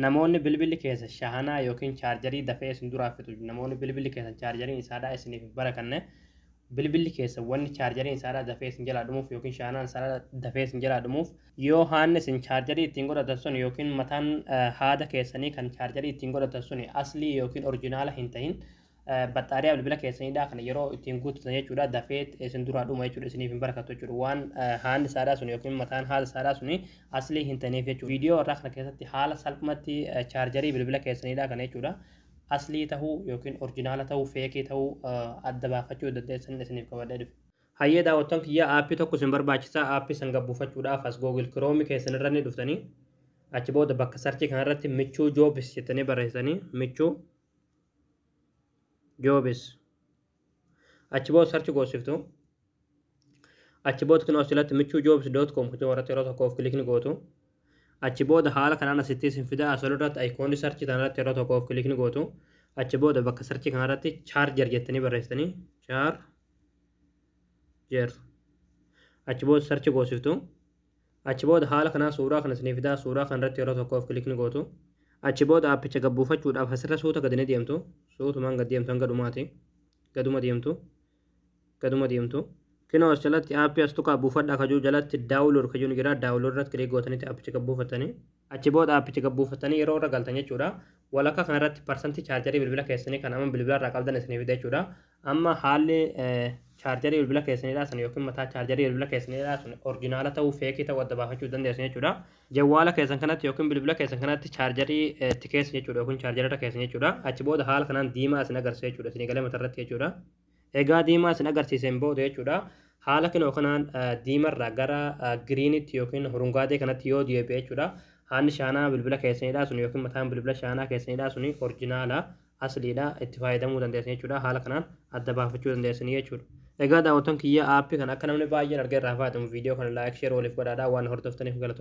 namoonni bilbilli keessa shahanaa yookiin chaarjarii dafee isin duraaffitu namoonni bilbilli keessa chaarjariin isaadhaa isiniif bara kanne bilbilli keessa wanni chaarjariin isaadhaa dafee isin jalaa dhumuuf yookiin shahanaan isaadhaa dafee isin jalaa dhumuuf yoo haanni isin chaarjarii ittiin godhatan sun yookiin mataan haada keessanii kan chaarjarii ittiin godhatan sun aslii yookiin orjinaala hin ta'in baxxaariyaa bilbila keessanidha kana yeroo ittiin guuttatan jechuudha dafee isin duraa dhuma jechuudha isiniif hin barakatu jechuudha waan haanni isaadhaa sun yookiin mataan haada isaadhaa sun aslii hin ta'iniif jechuudha viidiyoo irraa kana keessatti haala salphumatti chaarjarii bilbila keessanidha kana jechuudha aslii tahuu yookiin orjinaala tahuu feekii tahuu adda baafachuu dandeessan isiniif qabadhee dhufe. Hayyee daawwattoon kiyya aappii tokko isin barbaachisaa aappii san gabbuufachuudhaaf as Google Chrome keessan irra ni dhuftanii achi booda bakka sarchii kanarratti michuu joobis jettanii barreessanii michuu joobis achi booda sarchi goosiftu achi booda kan asirratti michuujobs.com kutuu warratti yeroo tokkoof kilikni gootu achi booda haala kanaan asitti isin fida asirratti ayikoonni sarchi kanarratti yeroo tokkoof kilikni gootu achi booda bakka sarchi kanarratti chaarjer jettanii barreessanii chaarjer achi booda sarchi goosiftu achi booda haala kanaa suuraa kan isin fida suuraa kanarratti yeroo tokkoof kilikni gootu achi booda aappicha gabbuufachuudhaaf asirra suuta gadi ni deemtu suutumaan gad deemtu hanga dhumaati gaduma deemtu kinoo as jalatti aappii as tuqaa buufadhaa kajuu jalatti daawulood kajuun jira daawulood irratti kilik gootanitti aappicha gabbuufatanii achi booda aappicha gabbuufatanii yeroo irra galtan jechuudha walakkaa kanarratti parsantii chaarjarii bilbila keessanii kan amma bilbila irraa qabdan isinii fida jechuudha amma haalli chaarjarii bilbila keessaniidhaa sun yookiin mataa chaarjarii bilbila keessaniidhaa sun orjinaala ta'uu feekii ta'uu adda baafachuu dandeessan jechuudha jawwaala keessan kanatti yookiin bilbila keessan kanatti chaarjarii itti keessa jechuudha yookiin chaarjarata keessan jechuudha achi booda haala kanaan diimaa isin agarsiisa jechuudha isin galee matarratti jechuudha egaa diimaa isin agarsiiseen booda jechuudha haala kinoo kanaan diimarraa gara giriinitti yookiin hurungaatee kanatti yoo deebi'e jechuudha haanni shaanaa bilbila keessaniidhaa sun yookiin mataan bilbila shaanaa keessaniidhaa sun orjinaala asliidha itti fayyadamuu dandeessan jechuudha haala kanaan adda baafachuu dandeessanii jechuudha. Egaa daawwattoon kiyya aappii kan akka namni baay'een argee irraa fayyadamu viidiyoo kana laayik sheer waliif godhaadhaa waan hordoftaniif galatoomna.